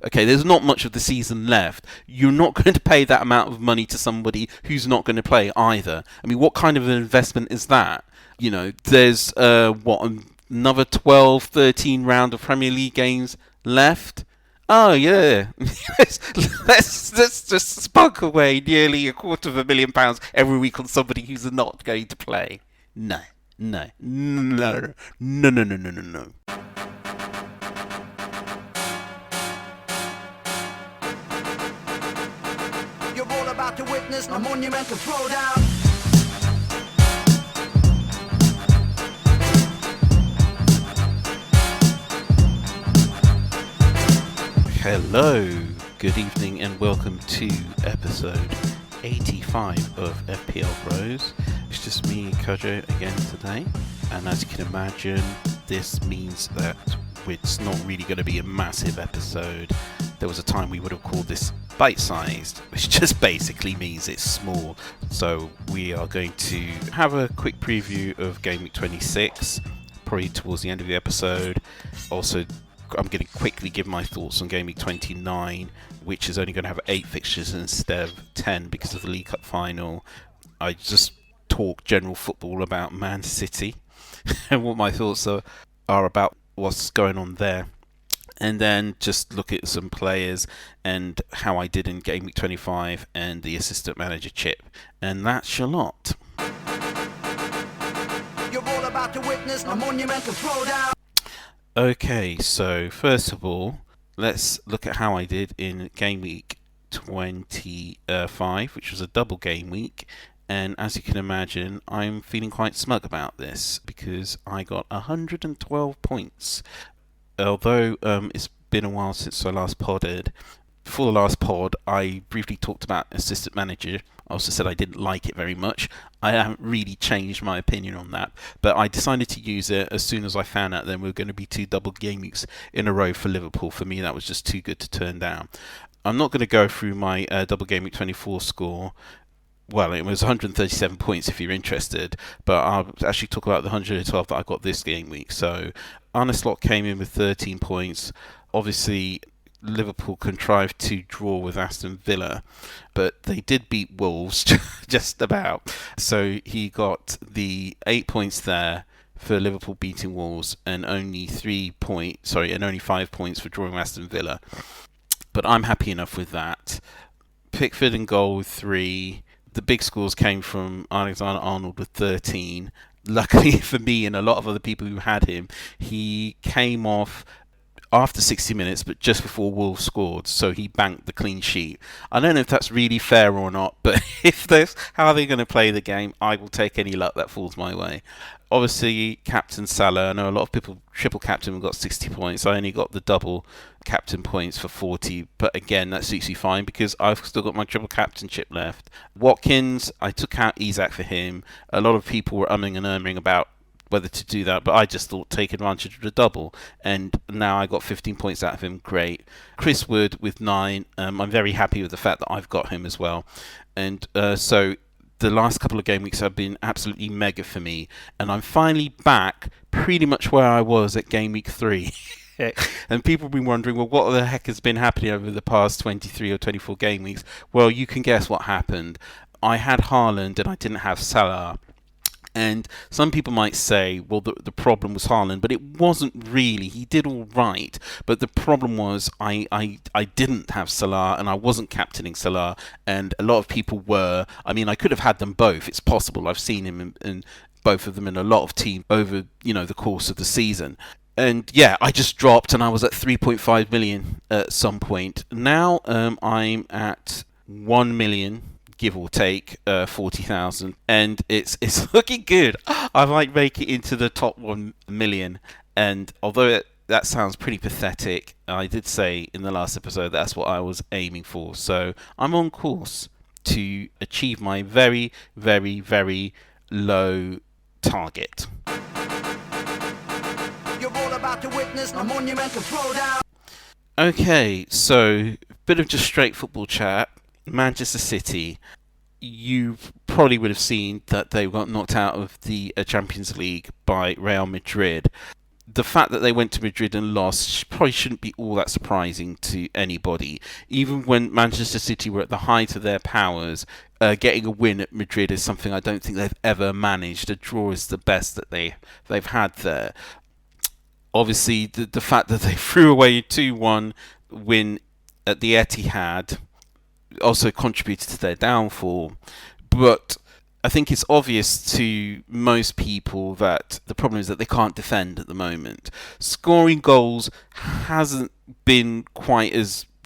Okay, there's not much of the season left. You're not going to pay that amount of money to somebody who's not going to play either. I mean, what kind of an investment is that? There's another 12, 13 round of Premier League games left. Oh yeah, let's just spunk away nearly £250,000 every week on somebody who's not going to play. No, no, no, no, no, no, no, no, no. You're all about to witness a monumental throwdown. Hello, good evening, and welcome to episode 85 of FPL Bros. It's just me, Kojo, again today, and as you can imagine, this means that it's not really going to be a massive episode. There was a time we would have called this bite-sized, which just basically means it's small. So we are going to have a quick preview of Gameweek 26, probably towards the end of the episode. Also, I'm going to quickly give my thoughts on Gameweek 29, which is only going to have 8 fixtures instead of 10 because of the League Cup final. I just talk general football about Man City and what my thoughts are about what's going on there. And then just look at some players and how I did in Gameweek 25 and the assistant manager chip. And that's your lot. You're all about to witness a monumental throwdown. Okay, so first of all, let's look at how I did in Game Week 25, which was a double game week. And as you can imagine, I'm feeling quite smug about this because I got 112 points. Although it's been a while since I last podded, before the last pod, I briefly talked about Assistant Manager. I also said I didn't like it very much. I haven't really changed my opinion on that, but I decided to use it as soon as I found out there were going to be 2 double game weeks in a row for Liverpool. For me, that was just too good to turn down. I'm not going to go through my double game week 24 score. Well, it was 137 points if you're interested, but I'll actually talk about the 112 that I got this game week. So, Arneslot came in with 13 points. Obviously, Liverpool contrived to draw with Aston Villa, but they did beat Wolves just about. So he got the 8 points there for Liverpool beating Wolves, and only 5 points for drawing Aston Villa. But I'm happy enough with that. Pickford in goal with 3. The big scores came from Alexander-Arnold with 13. Luckily for me and a lot of other people who had him, he came off after 60 minutes, but just before Wolves scored, so he banked the clean sheet. I don't know if that's really fair or not, but if that's how they're going to play the game, I will take any luck that falls my way. Obviously, Captain Salah, I know a lot of people triple captain got 60 points. I only got the double captain points for 40, but again, that suits me fine because I've still got my triple captainship left. Watkins, I took out Isak for him. A lot of people were umming and erming about whether to do that, but I just thought take advantage of the double, and now I got 15 points out of him. Great. Chris Wood with 9. I'm very happy with the fact that I've got him as well, and so the last couple of game weeks have been absolutely mega for me, and I'm finally back pretty much where I was at game week 3. And people have been wondering, well, what the heck has been happening over the past 23 or 24 game weeks? Well, you can guess what happened. I had Haaland and I didn't have Salah. And some people might say, well, the problem was Haaland, but it wasn't really. He did all right, but the problem was I didn't have Salah, and I wasn't captaining Salah, and a lot of people were. I mean, I could have had them both. It's possible. I've seen him in both of them in a lot of teams over the course of the season. And yeah, I just dropped, and I was at 3.5 million at some point. Now I'm at 1 million. Give or take 40,000, and it's looking good. I might make it into the top 1 million, and although that sounds pretty pathetic, I did say in the last episode that's what I was aiming for, so I'm on course to achieve my very, very, very low target. You're all about to witness a monumental throwdown. Okay, so bit of just straight football chat. Manchester City, you probably would have seen that they got knocked out of the Champions League by Real Madrid. the fact that they went to Madrid and lost probably shouldn't be all that surprising to anybody. Even when Manchester City were at the height of their powers, getting a win at Madrid is something I don't think they've ever managed. A draw is the best that they've had there. Obviously, the fact that they threw away a 2-1 win at the Etihad also contributed to their downfall. But I think it's obvious to most people that the problem is that they can't defend at the moment. Scoring goals hasn't been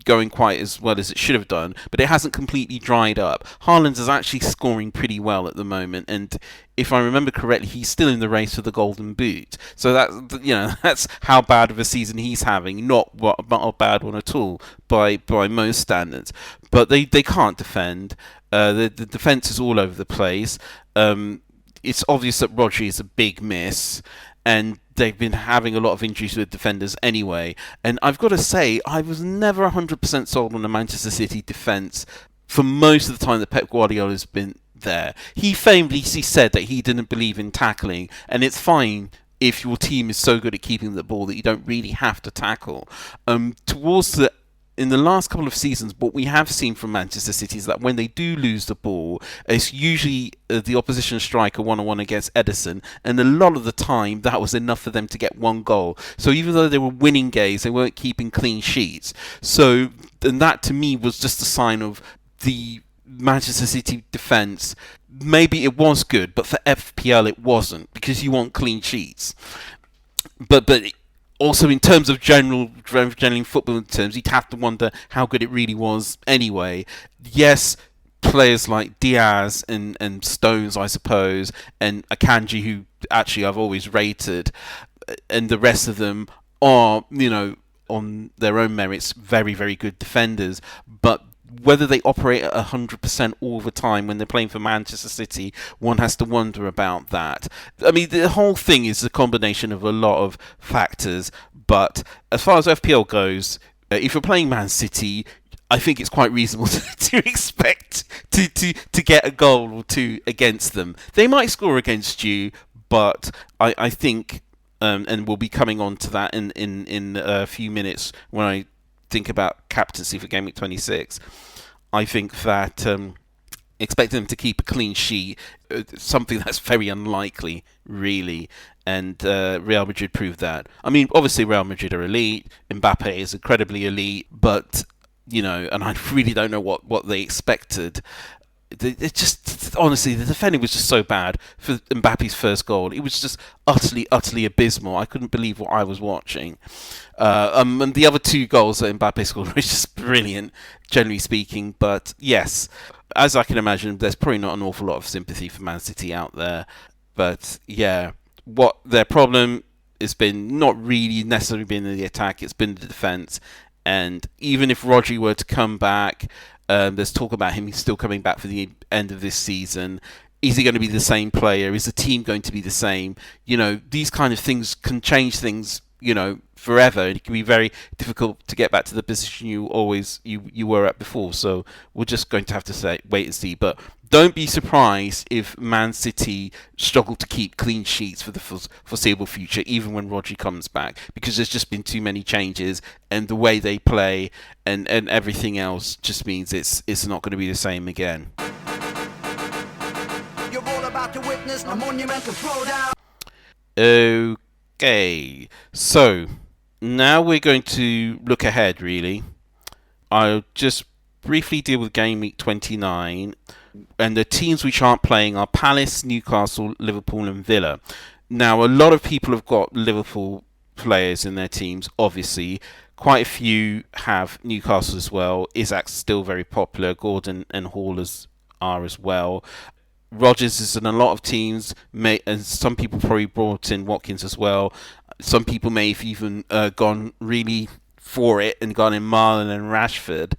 going quite as well as it should have done, but it hasn't completely dried up. Haaland is actually scoring pretty well at the moment, and if I remember correctly, he's still in the race for the Golden Boot. So that's how bad of a season he's having. Not a bad one at all by most standards. But they can't defend. The defence is all over the place. It's obvious that Rodri is a big miss, and they've been having a lot of injuries with defenders anyway. And I've got to say, I was never 100% sold on the Manchester City defence for most of the time that Pep Guardiola's been there. He famously said that he didn't believe in tackling, and it's fine if your team is so good at keeping the ball that you don't really have to tackle. In the last couple of seasons, what we have seen from Manchester City is that when they do lose the ball, it's usually the opposition striker one-on-one against Ederson, and a lot of the time that was enough for them to get one goal. So even though they were winning games, they weren't keeping clean sheets. So, and that to me was just a sign of the Manchester City defence. Maybe it was good, but for FPL it wasn't, because you want clean sheets. But also, in terms of generally football terms, you'd have to wonder how good it really was anyway. Yes, players like Diaz and Stones, I suppose, and Akanji, who actually I've always rated, and the rest of them are, on their own merits, very, very good defenders. But whether they operate at 100% all the time when they're playing for Manchester City, one has to wonder about that. I mean, the whole thing is a combination of a lot of factors, but as far as FPL goes, if you're playing Man City, I think it's quite reasonable to expect to get a goal or two against them. They might score against you, but I think, and we'll be coming on to that in a few minutes when I think about captaincy for Gameweek 26, I think that expecting them to keep a clean sheet, something that's very unlikely, really. And Real Madrid proved that. I mean, obviously Real Madrid are elite. Mbappe is incredibly elite, but and I really don't know what they expected. It just, honestly, the defending was just so bad for Mbappe's first goal. It was just utterly abysmal. I couldn't believe what I was watching. And the other two goals that Mbappe scored were just brilliant, generally speaking. But yes, as I can imagine, there's probably not an awful lot of sympathy for Man City out there. But yeah, what their problem has been, not really necessarily been in the attack, it's been the defence. And even if Rodri were to come back, there's talk about him still coming back for the end of this season. Is he going to be the same player? Is the team going to be the same? These kind of things can change things, forever. It can be very difficult to get back to the position you were at before. So we're just going to have to wait and see. But don't be surprised if Man City struggle to keep clean sheets for the foreseeable future, even when Rodri comes back, because there's just been too many changes, and the way they play and everything else just means it's not going to be the same again. You're all about to witness a monumental throwdown. Okay, so now we're going to look ahead, really. I'll just briefly deal with Game Week 29. And the teams which aren't playing are Palace, Newcastle, Liverpool and Villa. Now, a lot of people have got Liverpool players in their teams, obviously. Quite a few have Newcastle as well. Isak's still very popular. Gordon and Hall are as well. Rodgers is in a lot of teams, and some people probably brought in Watkins as well. Some people may have even gone really for it and gone in Marlon and Rashford.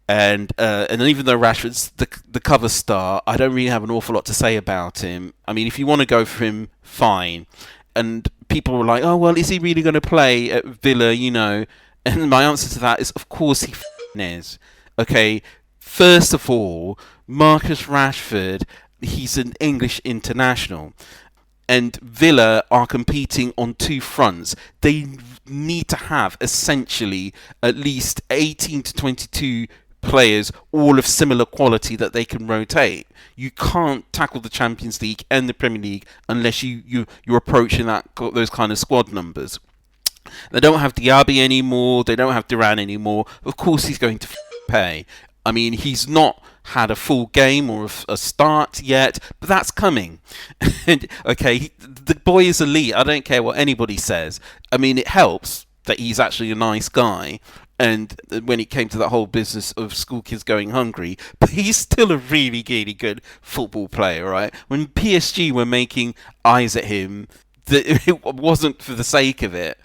And even though Rashford's the cover star, I don't really have an awful lot to say about him. I mean, if you want to go for him, fine. And people were like, oh, well, is he really going to play at Villa, And my answer to that is, of course he is. Okay, first of all, Marcus Rashford, he's an English international. and Villa are competing on two fronts. They need to have essentially at least 18 to 22 players, all of similar quality that they can rotate. You can't tackle the Champions League and the Premier League unless you're approaching those kind of squad numbers. They don't have Diaby anymore. They don't have Duran anymore. Of course, he's going to pay. I mean, he's not had a full game or a start yet, but that's coming. Okay, the boy is elite. I don't care what anybody says. I mean, it helps that he's actually a nice guy. And when it came to that whole business of school kids going hungry, but he's still a really, really good football player, right? When PSG were making eyes at him, it wasn't for the sake of it.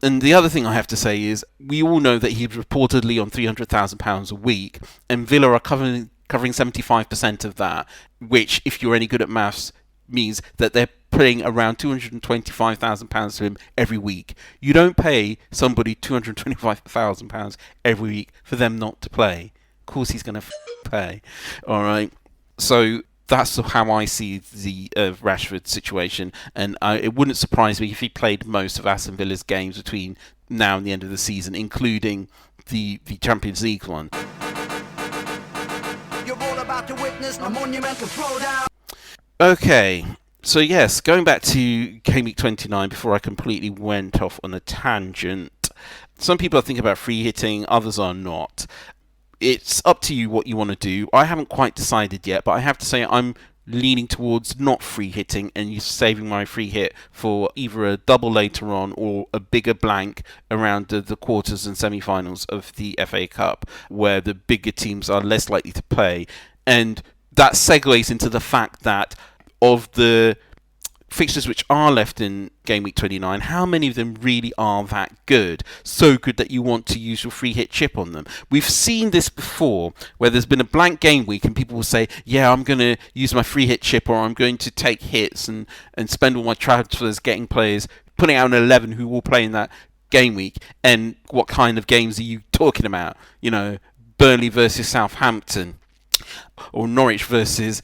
And the other thing I have to say is, we all know that he's reportedly on £300,000 a week, and Villa are covering 75% of that, which, if you're any good at maths, means that they're paying around £225,000 to him every week. You don't pay somebody £225,000 every week for them not to play. Of course he's going to pay. All right. So that's how I see the Rashford situation, and it wouldn't surprise me if he played most of Aston Villa's games between now and the end of the season, including the Champions League one. You're all about to witness a monumental throwdown. Okay, so yes, going back to Gameweek 29 before I completely went off on a tangent. Some people are thinking about free hitting, others are not. It's up to you what you want to do. I haven't quite decided yet, but I have to say I'm leaning towards not free hitting and saving my free hit for either a double later on or a bigger blank around the quarters and semi-finals of the FA Cup, where the bigger teams are less likely to play. And that segues into the fact that of the fixtures which are left in Game Week 29, how many of them really are that good? So good that you want to use your free hit chip on them. We've seen this before, where there's been a blank game week and people will say, yeah, I'm going to use my free hit chip, or I'm going to take hits and spend all my transfers getting players, putting out an 11 who will play in that game week. And what kind of games are you talking about? You know, Burnley versus Southampton, or Norwich versus...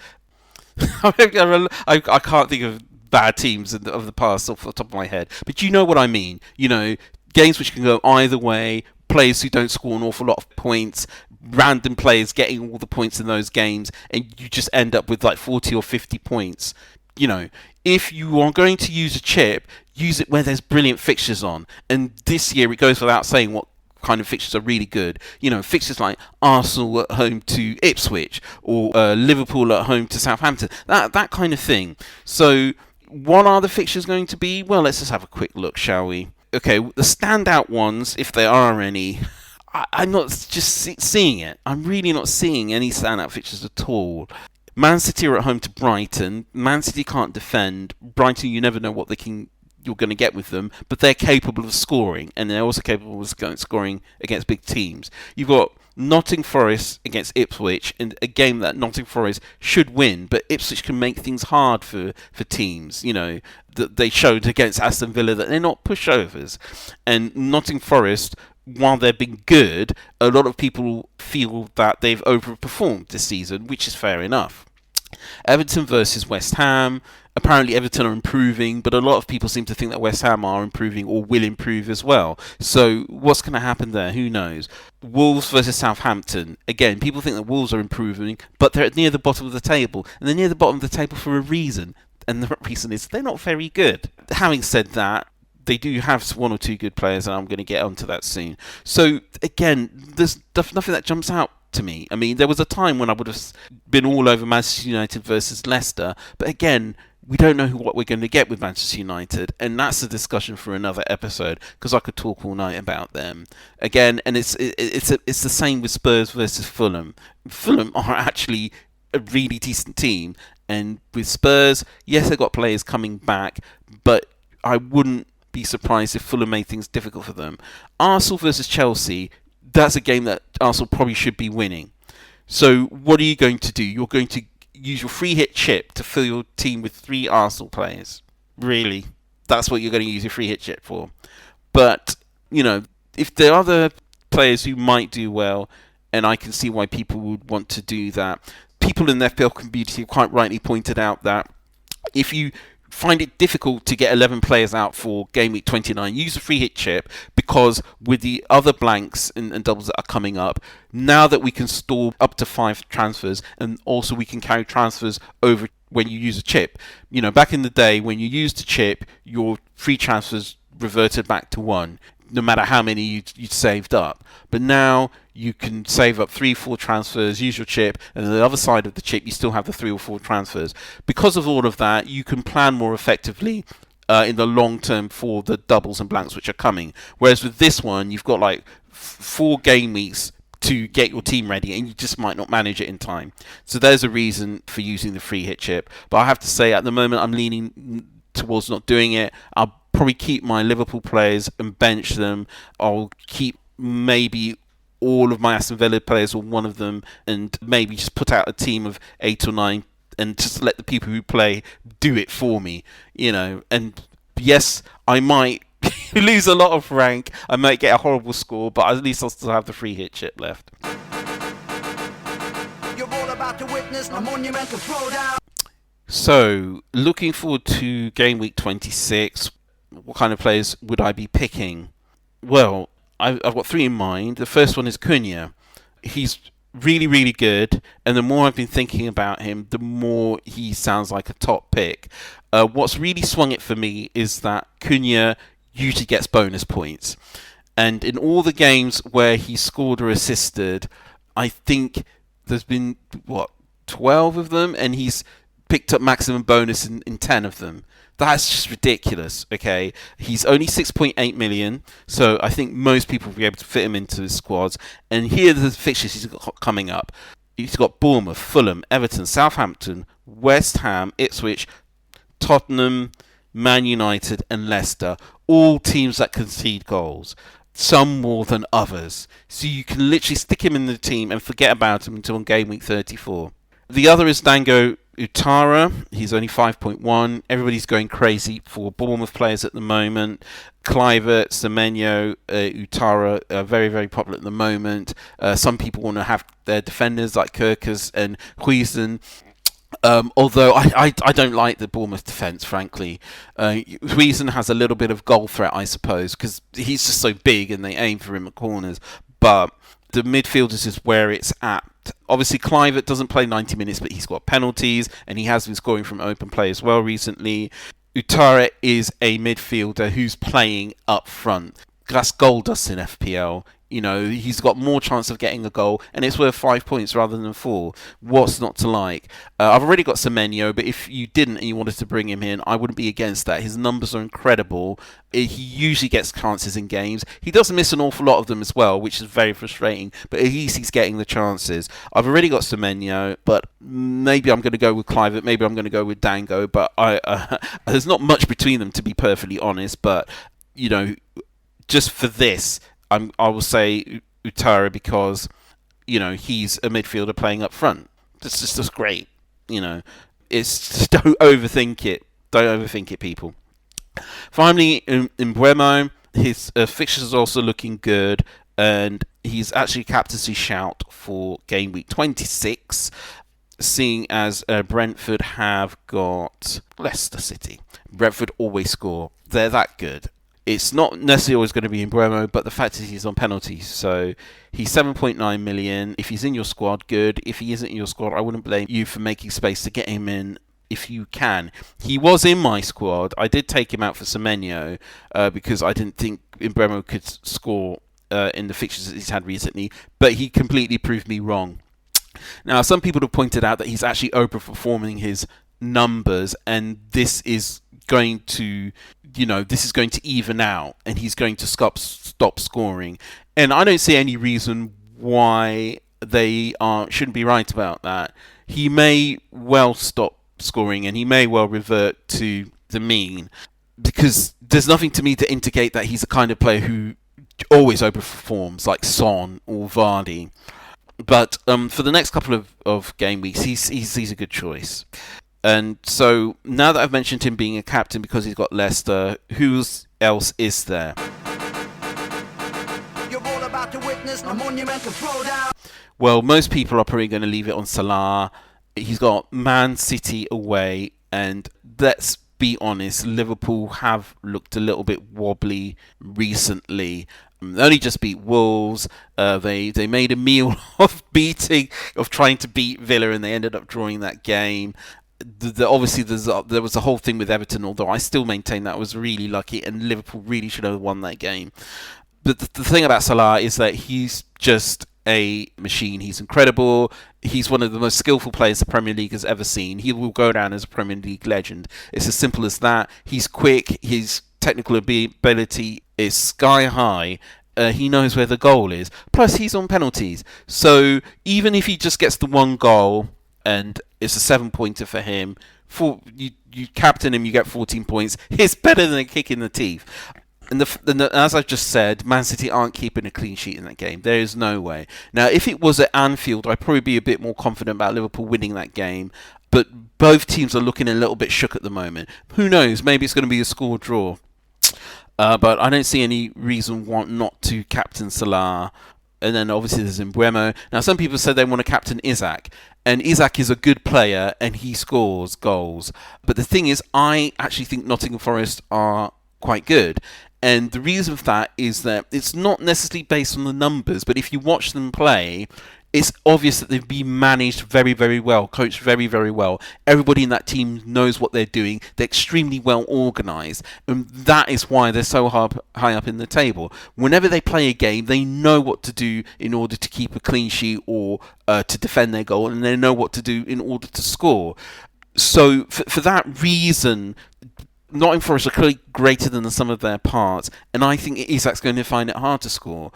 I can't think of bad teams of the past off the top of my head, but you know what I mean. You know, games which can go either way, players who don't score an awful lot of points, random players getting all the points in those games, and you just end up with like 40 or 50 points. You know, if you are going to use a chip, use it where there's brilliant fixtures on. And this year, it goes without saying what kind of fixtures are really good. You know, fixtures like Arsenal at home to Ipswich, or Liverpool at home to Southampton, that kind of thing. So what are the fixtures going to be? Well, let's just have a quick look, shall we? Okay, the standout ones, if there are any, I'm not just seeing it. I'm really not seeing any standout fixtures at all. Man City are at home to Brighton. Man City can't defend. Brighton, you never know what you're going to get with them, but they're capable of scoring, and they're also capable of scoring against big teams. You've got Nottingham Forest against Ipswich, and a game that Nottingham Forest should win, but Ipswich can make things hard for teams. You know, that they showed against Aston Villa that they're not pushovers. And Nottingham Forest, while they've been good, a lot of people feel that they've overperformed this season, which is fair enough. Everton versus West Ham. Apparently Everton are improving, but a lot of people seem to think that West Ham are improving or will improve as well. So what's going to happen there? Who knows? Wolves versus Southampton. Again, people think that Wolves are improving, but they're near the bottom of the table. And they're near the bottom of the table for a reason. And the reason is they're not very good. Having said that, they do have one or two good players, and I'm going to get onto that soon. So again, there's nothing that jumps out to me. I mean, there was a time when I would have been all over Manchester United versus Leicester, but again, we don't know what we're going to get with Manchester United, and that's a discussion for another episode, because I could talk all night about them. Again, and it's the same with Spurs versus Fulham. Fulham are actually a really decent team, and with Spurs, yes, they've got players coming back, but I wouldn't be surprised if Fulham made things difficult for them. Arsenal versus Chelsea, that's a game that Arsenal probably should be winning. So what are you going to do? You're going to use your free hit chip to fill your team with 3 Arsenal players. Really? That's what you're going to use your free hit chip for. But, you know, if there are other players who might do well, and I can see why people would want to do that. People in the FPL community have quite rightly pointed out that if you find it difficult to get 11 players out for game week 29. Use a free hit chip, because with the other blanks and doubles that are coming up, now that we can store up to 5 transfers, and also we can carry transfers over when you use a chip. You know, back in the day when you used a chip, your free transfers reverted back to 1, no matter how many you'd saved up. But now you can save up 3-4 transfers, use your chip, and on the other side of the chip you still have the 3 or 4 transfers. Because of all of that, you can plan more effectively in the long term for the doubles and blanks which are coming. Whereas with this one, you've got like 4 game weeks to get your team ready, and you just might not manage it in time. So there's a reason for using the free hit chip. But I have to say, at the moment, I'm leaning towards not doing it. I'll probably keep my Liverpool players and bench them. I'll keep maybe all of my Aston Villa players, or one of them, and maybe just put out a team of 8 or 9 and just let the people who play do it for me, you know. And yes, I might lose a lot of rank, I might get a horrible score, but at least I'll still have the free hit chip left. You're all about to witness a monumental throwdown. So, looking forward to game week 26, what kind of players would I be picking? Well, I've got 3 in mind. The first one is Cunha. He's really, really good, and the more I've been thinking about him, the more he sounds like a top pick. What's really swung it for me is that Cunha usually gets bonus points, and in all the games where he scored or assisted, I think there's been 12 of them, and he's picked up maximum bonus in 10 of them. That's just ridiculous, okay? He's only 6.8 million, so I think most people will be able to fit him into his squads. And here are the fixtures he's got coming up. He's got Bournemouth, Fulham, Everton, Southampton, West Ham, Ipswich, Tottenham, Man United and Leicester. All teams that concede goals. Some more than others. So you can literally stick him in the team and forget about him until game week 34. The other is Dango Utara. He's only 5.1. Everybody's going crazy for Bournemouth players at the moment. Kluivert, Semenyo, Utara are very, very popular at the moment. Some people want to have their defenders like Kirkus and Huijsen. Although I don't like the Bournemouth defence, frankly. Huijsen has a little bit of goal threat, I suppose, because he's just so big and they aim for him at corners. But the midfielders is where it's at. Obviously, Kluivert doesn't play 90 minutes, but he's got penalties, and he has been scoring from open play as well recently. Utara is a midfielder who's playing up front. That's goal dust in FPL. You know, he's got more chance of getting a goal, and it's worth 5 points rather than 4. What's not to like? I've already got Semenyo, but if you didn't and you wanted to bring him in, I wouldn't be against that. His numbers are incredible. He usually gets chances in games. He does miss an awful lot of them as well, which is very frustrating, but at least he's getting the chances. I've already got Semenyo, but maybe I'm going to go with Kluivert, maybe I'm going to go with Dango, but there's not much between them, to be perfectly honest, but, you know, just for this, I will say Utara because, you know, he's a midfielder playing up front. This is just great. You know, it's just don't overthink it. Don't overthink it, people. Finally, in Mbeumo, his fixtures are also looking good, and he's actually captaincy shout for game week 26, seeing as Brentford have got Leicester City. Brentford always score. They're that good. It's not necessarily always going to be in Mbeumo, but the fact is he's on penalties. So he's 7.9 million. If he's in your squad, good. If he isn't in your squad, I wouldn't blame you for making space to get him in if you can. He was in my squad. I did take him out for Semenyo because I didn't think Mbeumo could score in the fixtures that he's had recently, but he completely proved me wrong. Now, some people have pointed out that he's actually overperforming his numbers, and this is going to, you know, this is going to even out, and he's going to stop scoring. And I don't see any reason why they shouldn't be right about that. He may well stop scoring, and he may well revert to the mean, because there's nothing to me to indicate that he's the kind of player who always overperforms, like Son or Vardy. But for the next couple of game weeks, he's a good choice. And so now that I've mentioned him being a captain because he's got Leicester, who else is there? You're all about to witness a monumental throwdown. Well, most people are probably going to leave it on Salah. He's got Man City away, and let's be honest, Liverpool have looked a little bit wobbly recently. They only just beat Wolves. They made a meal of trying to beat Villa, and they ended up drawing that game. Obviously, there was a whole thing with Everton, although I still maintain that was really lucky, and Liverpool really should have won that game. But the thing about Salah is that he's just a machine. He's incredible. He's one of the most skillful players the Premier League has ever seen. He will go down as a Premier League legend. It's as simple as that. He's quick. His technical ability is sky high. He knows where the goal is. Plus, he's on penalties. So even if he just gets the one goal and it's a 7-pointer for him, you captain him, you get 14 points. It's better than a kick in the teeth. And as I've just said, Man City aren't keeping a clean sheet in that game. There is no way. Now, if it was at Anfield, I'd probably be a bit more confident about Liverpool winning that game. But both teams are looking a little bit shook at the moment. Who knows? Maybe it's going to be a score draw. But I don't see any reason not to captain Salah. And then obviously there's Mbeumo. Now, some people said they want to captain Isak. And Isak is a good player and he scores goals. But the thing is, I actually think Nottingham Forest are quite good. And the reason for that is that it's not necessarily based on the numbers, but if you watch them play, it's obvious that they've been managed very, very well, coached very, very well. Everybody in that team knows what they're doing. They're extremely well organised. And that is why they're so high up in the table. Whenever they play a game, they know what to do in order to keep a clean sheet or to defend their goal, and they know what to do in order to score. So for that reason, Nottingham Forest are clearly greater than the sum of their parts, and I think Isak's going to find it hard to score.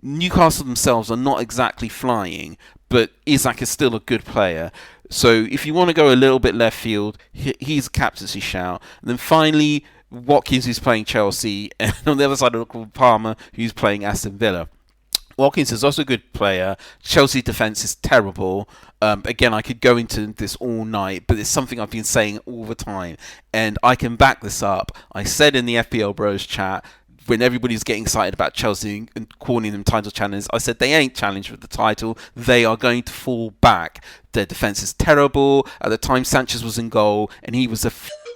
Newcastle themselves are not exactly flying, but Isak is still a good player. So if you want to go a little bit left field, he's a captaincy shout. And then finally, Watkins, who's playing Chelsea, and on the other side of the Palmer, who's playing Aston Villa. Watkins is also a good player. Chelsea defence is terrible. Again, I could go into this all night, but it's something I've been saying all the time, and I can back this up. I said in the FPL Bros chat, when everybody's getting excited about Chelsea and calling them title challengers, I said they ain't challenged for the title. They are going to fall back. Their defence is terrible. At the time, Sanchez was in goal, and he was a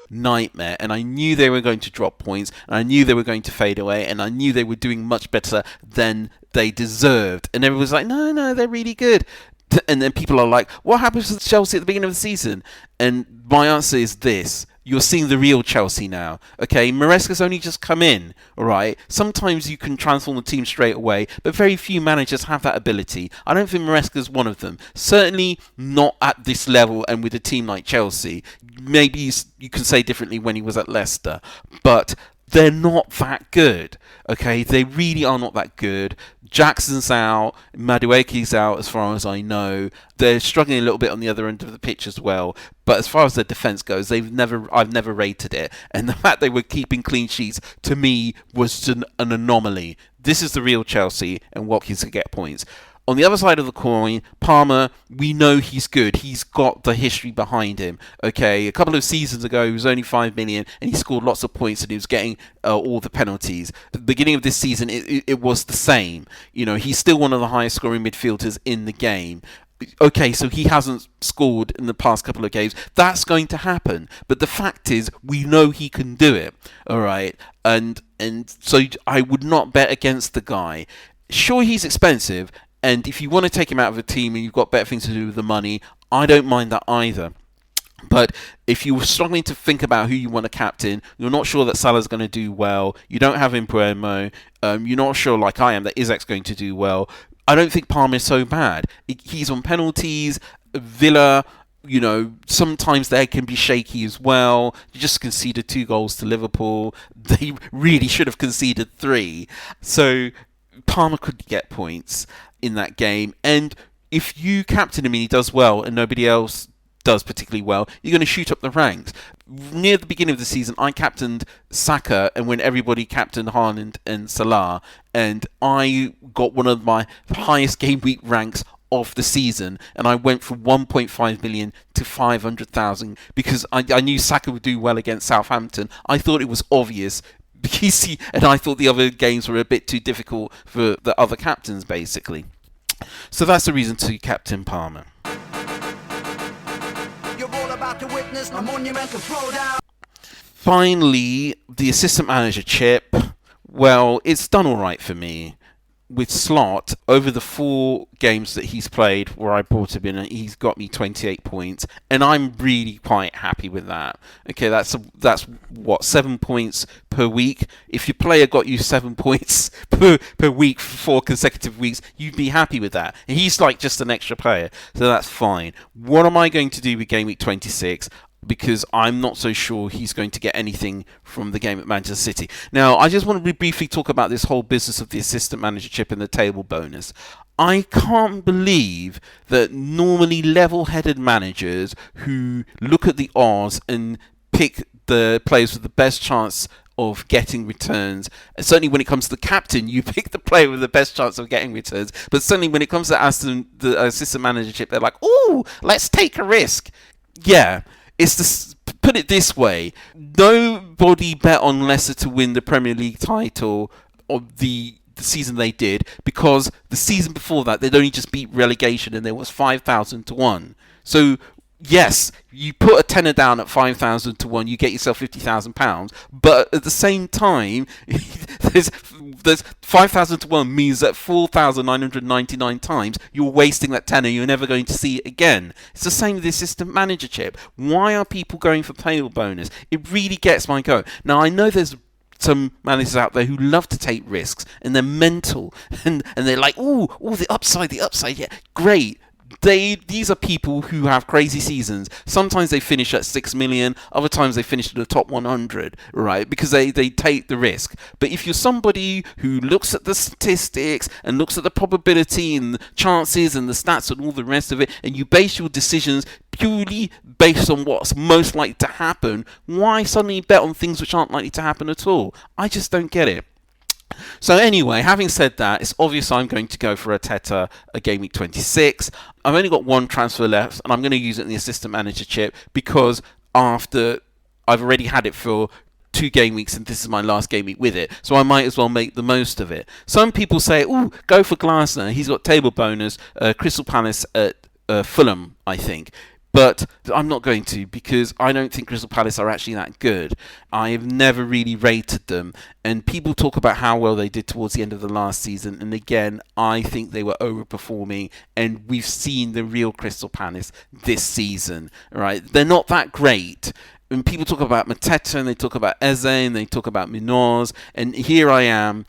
nightmare, and I knew they were going to drop points, and I knew they were going to fade away, and I knew they were doing much better than they deserved. And everyone was like, no, they're really good. And then people are like, what happens to Chelsea at the beginning of the season? And my answer is this. You're seeing the real Chelsea now. Okay, Maresca's only just come in, alright? Sometimes you can transform the team straight away, but very few managers have that ability. I don't think Maresca's one of them. Certainly not at this level and with a team like Chelsea. Maybe you can say differently when he was at Leicester, but they're not that good. Okay, they really are not that good. Jackson's out, Madueke's out as far as I know. They're struggling a little bit on the other end of the pitch as well. But as far as their defence goes, I've never rated it. And the fact they were keeping clean sheets, to me, was an anomaly. This is the real Chelsea, and Watkins can get points. On the other side of the coin, Palmer, we know he's good. He's got the history behind him. Okay, a couple of seasons ago, he was only 5 million and he scored lots of points and he was getting all the penalties. At the beginning of this season, it was the same. You know, he's still one of the highest scoring midfielders in the game. Okay, so he hasn't scored in the past couple of games. That's going to happen. But the fact is, we know he can do it. All right, and so I would not bet against the guy. Sure, he's expensive. And if you want to take him out of a team and you've got better things to do with the money, I don't mind that either. But if you're struggling to think about who you want to captain, you're not sure that Salah's going to do well, you don't have Mbeumo, you're not sure, like I am, that Isak's going to do well, I don't think Palmer is so bad. He's on penalties. Villa, you know, sometimes they can be shaky as well. You just conceded 2 goals to Liverpool. They really should have conceded 3. So Palmer could get points in that game, and if you captain him and he does well and nobody else does particularly well, you're going to shoot up the ranks. Near the beginning of the season, I captained Saka, and when everybody captained Haaland and Salah, and I got one of my highest game week ranks of the season, and I went from 1.5 million to 500,000 because I knew Saka would do well against Southampton. I thought it was obvious. And I thought the other games were a bit too difficult for the other captains, basically. So that's the reason to captain Palmer. You're all about to witness a monumental throwdown. Finally, the assistant manager chip. Well, it's done all right for me. With Slot, over the 4 games that he's played where I brought him in, he's got me 28 points, and I'm really quite happy with that. Okay, that's what, 7 points per week. If your player got you 7 points per week for 4 consecutive weeks, you'd be happy with that. And he's like just an extra player, so that's fine. What am I going to do with Game Week 26? Because I'm not so sure he's going to get anything from the game at Manchester City. Now, I just want to briefly talk about this whole business of the assistant manager chip and the table bonus. I can't believe that normally level-headed managers who look at the odds and pick the players with the best chance of getting returns. Certainly when it comes to the captain, you pick the player with the best chance of getting returns. But certainly when it comes to the assistant manager chip, they're like, "Ooh, let's take a risk." Yeah. Put it this way, nobody bet on Leicester to win the Premier League title of the season they did, because the season before that they'd only just beat relegation and there was 5,000 to 1. So yes, you put a tenner down at 5,000 to 1, you get yourself £50,000, but at the same time, there's 5,000 to 1 means that 4,999 times you're wasting that tenner, you're never going to see it again. It's the same with the assistant manager chip. Why are people going for table bonus? It really gets my goat. Now, I know there's some managers out there who love to take risks and they're mental and they're like, oh, the upside, yeah, great. These are people who have crazy seasons. Sometimes they finish at 6 million, other times they finish in the top 100, right? Because they take the risk. But if you're somebody who looks at the statistics and looks at the probability and the chances and the stats and all the rest of it, and you base your decisions purely based on what's most likely to happen, why suddenly bet on things which aren't likely to happen at all? I just don't get it. So anyway, having said that, it's obvious I'm going to go for Arteta at Game Week 26. I've only got 1 transfer left, and I'm going to use it in the assistant manager chip because after I've already had it for 2 game weeks, and this is my last game week with it, so I might as well make the most of it. Some people say, "Ooh, go for Glasner. He's got table bonus. Crystal Palace at Fulham, I think." But I'm not going to, because I don't think Crystal Palace are actually that good. I have never really rated them. And people talk about how well they did towards the end of the last season. And again, I think they were overperforming. And we've seen the real Crystal Palace this season. Right? They're not that great. And people talk about Mateta, and they talk about Eze, and they talk about Munoz. And here I am,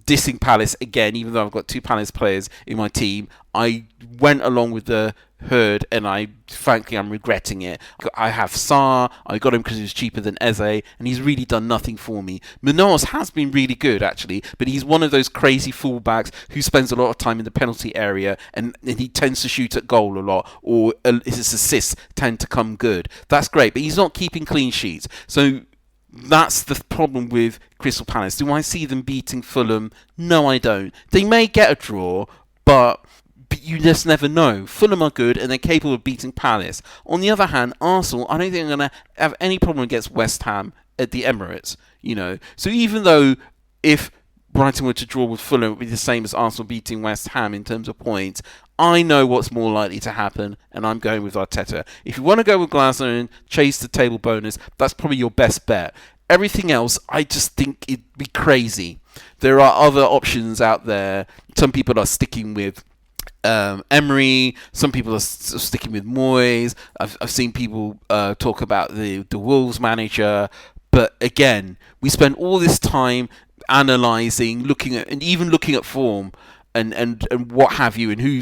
dissing Palace again, even though I've got 2 Palace players in my team. I went along with the herd, and frankly I'm regretting it. I have Sarr, I got him because he was cheaper than Eze, and he's really done nothing for me. Munoz has been really good actually, but he's one of those crazy fullbacks who spends a lot of time in the penalty area, and he tends to shoot at goal a lot, or his assists tend to come good. That's great, but he's not keeping clean sheets. So that's the problem with Crystal Palace. Do I see them beating Fulham? No, I don't. They may get a draw, but you just never know. Fulham are good and they're capable of beating Palace. On the other hand, Arsenal, I don't think they're going to have any problem against West Ham at the Emirates. So even though if Brighton were to draw with Fulham, it would be the same as Arsenal beating West Ham in terms of points, I know what's more likely to happen, and I'm going with Arteta. If you want to go with Glasner and chase the table bonus, that's probably your best bet. Everything else, I just think it'd be crazy. There are other options out there. Some people are sticking with Emery, some people are sticking with Moyes. I've seen people talk about the Wolves manager, but again, we spend all this time analysing, looking at form and what have you, and who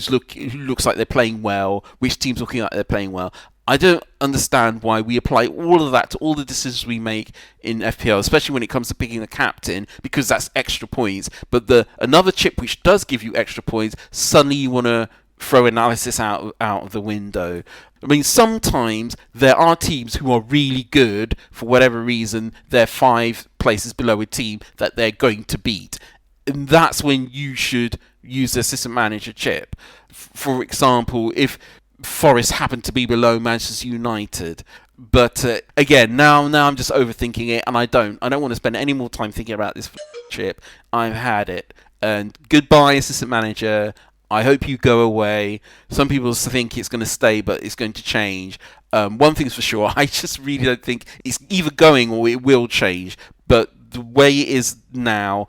looks like they're playing well, which team's looking like they're playing well. I don't understand why we apply all of that to all the decisions we make in FPL, especially when it comes to picking the captain, because that's extra points. But another chip which does give you extra points, suddenly you want to throw analysis out of the window. I mean, sometimes there are teams who are really good, for whatever reason, they're 5 places below a team that they're going to beat. And that's when you should use the assistant manager chip. For example, if Forest happened to be below Manchester United. But again, now I'm just overthinking it, and I don't want to spend any more time thinking about this chip. I've had it. And goodbye, assistant manager. I hope you go away. Some people think it's going to stay, but it's going to change. One thing's for sure, I just really don't think it's either going or it will change. But the way it is now,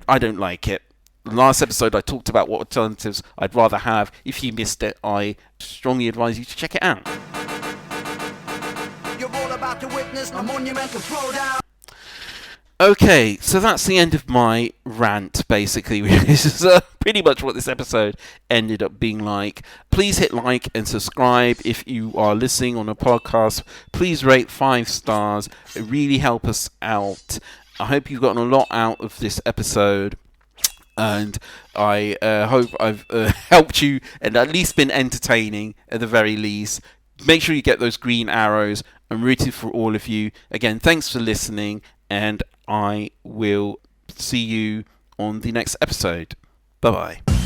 I don't like it. Last episode I talked about what alternatives I'd rather have. If you missed it, I strongly advise you to check it out. You're all about to witness a monumental throwdown. Okay, so that's the end of my rant, basically. This is pretty much what this episode ended up being like. Please hit like and subscribe if you are listening on a podcast. Please rate 5 stars. It really helps us out. I hope you've gotten a lot out of this episode. And I hope I've helped you and at least been entertaining at the very least. Make sure you get those green arrows. I'm rooting for all of you. Again, thanks for listening, and I will see you on the next episode. Bye-bye.